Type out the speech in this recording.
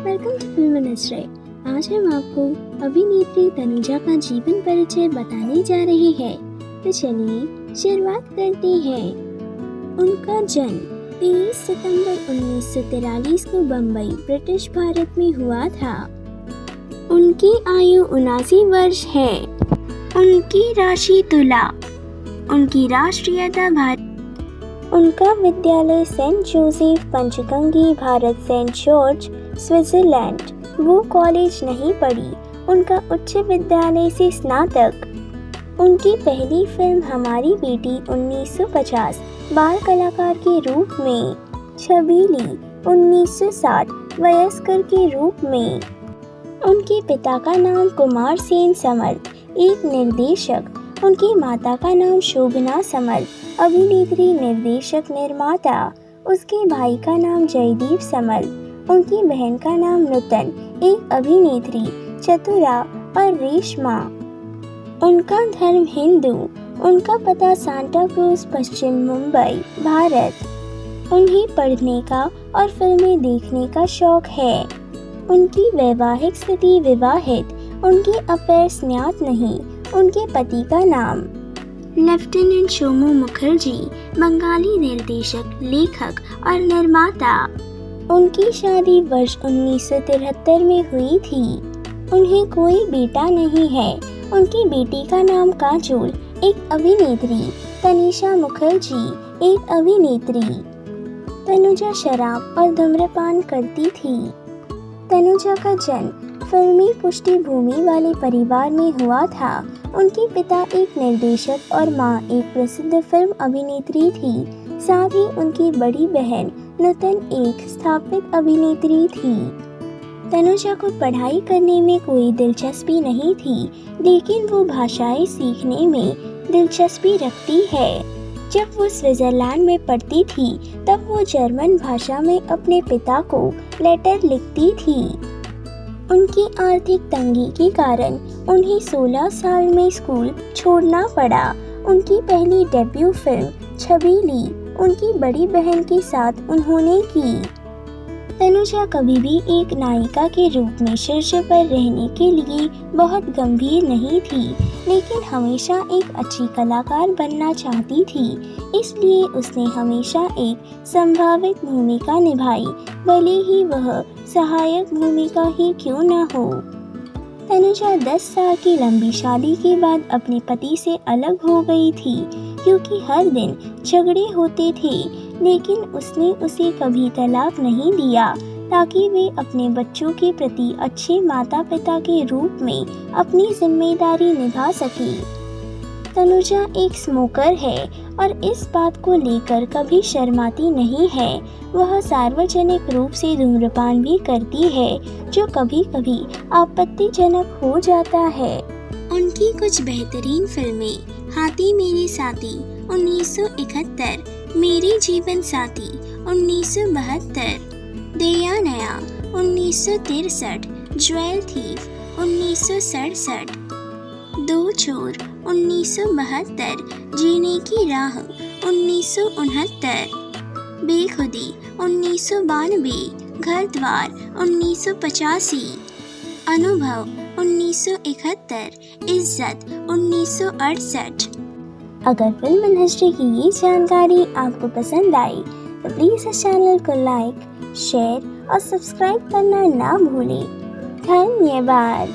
Welcome to film industry. आज हम आपको अभिनेत्री तनुजा का जीवन परिचय बताने जा रहे हैं। तो चलिए शुरुआत करते हैं। उनका जन्म 23 सितंबर 1943 को बम्बई, ब्रिटिश भारत में हुआ था। उनकी आयु 79 वर्ष है। उनकी राशि तुला। उनकी राष्ट्रीयता भारत। उनका विद्यालय Saint Joseph Panchgani, Bharat, Saint George, Switzerland. वो कॉलेज नहीं पढ़ी। उनका उच्च विद्यालय से स्नातक। उनकी पहली फिल्म हमारी बेटी 1950 बाल कलाकार के रूप में, छबीली 1960 वयस्कर के रूप में। उनके पिता का नाम कुमार सेन समर्थ, एक निर्देशक। उनकी माता का नाम शोभना समर्थ, अभिनेत्री, निर्देशक, निर्माता। उसके भाई का नाम जयदीप समर्थ। उनकी बहन का नाम नूतन, एक अभिनेत्री, चतुरा और रेशमा। उनका धर्म हिंदू। उनका पता सांता क्रूज, पश्चिम मुंबई, भारत। उन्हें पढ़ने का और फिल्में देखने का शौक है। उनकी वैवाहिक स्थिति विवाहित। उनके अफेयर्स ज्ञात नहीं। उनके पति का नाम लेफ्टिनेंट सोमू मुखर्जी, बंगाली निर्देशक, लेखक और निर्माता। उनकी शादी वर्ष 1973 में हुई थी। उन्हें कोई बेटा नहीं है। उनकी बेटी का नाम काजोल, एक अभिनेत्री, तनिषा मुखर्जी, एक अभिनेत्री। तनुजा शराब और धूम्रपान करती थी। तनुजा का जन्म फिल्मी पृष्ठभूमि वाले परिवार में हुआ था। उनके पिता एक निर्देशक और मां एक प्रसिद्ध फिल्म अभिनेत्री थी। साथ ही उनकी बड़ी बहन नूतन एक स्थापित अभिनेत्री थी। तनुजा को पढ़ाई करने में कोई दिलचस्पी नहीं थी, लेकिन वो भाषाएं सीखने में दिलचस्पी रखती है। जब वो स्विट्जरलैंड में पढ़ती थी, तब वो जर्मन भाषा में अपने पिता को लेटर लिखती थी। उनकी आर्थिक तंगी के कारण उन्हें 16 साल में स्कूल छोड़ना पड़ा। उनकी पहली डेब्यू फिल्म छबीली उनकी बड़ी बहन के साथ उन्होंने की। तनुजा कभी भी एक नायिका के रूप में शीर्ष पर रहने के लिए बहुत गंभीर नहीं थी, लेकिन हमेशा एक अच्छी कलाकार बनना चाहती थी। इसलिए उसने हमेशा एक संभावित भूमिका निभाई, भले ही वह सहायक भूमिका ही क्यों न हो। तनुजा 10 साल की लंबी शादी के बाद अपने पति से अलग हो गई थी, क्योंकि हर दिन झगड़े होते थे, लेकिन उसने उसे कभी तलाक नहीं दिया, ताकि वे अपने बच्चों के प्रति अच्छे माता पिता के रूप में अपनी जिम्मेदारी निभा सके। तनुजा एक स्मोकर है और इस बात को लेकर कभी शर्माती नहीं है। वह सार्वजनिक रूप से धूम्रपान भी करती है, जो कभी कभी आपत्तिजनक हो जाता है। उनकी कुछ बेहतरीन फिल्में: हाथी मेरे साथी 1971, मेरे जीवन साथी 1972, दया नया 1963, ज्वेल थीफ 1967, दो चोर 1972, जीने की राह 1969, बेखुदी 1992, घर द्वार 1985, अनुभव 1971, इज्जत 1968। अगर फिल्म इंडस्ट्री की ये जानकारी आपको पसंद आई तो प्लीज़ इस चैनल को लाइक, शेयर और सब्सक्राइब करना ना भूलें। धन्यवाद।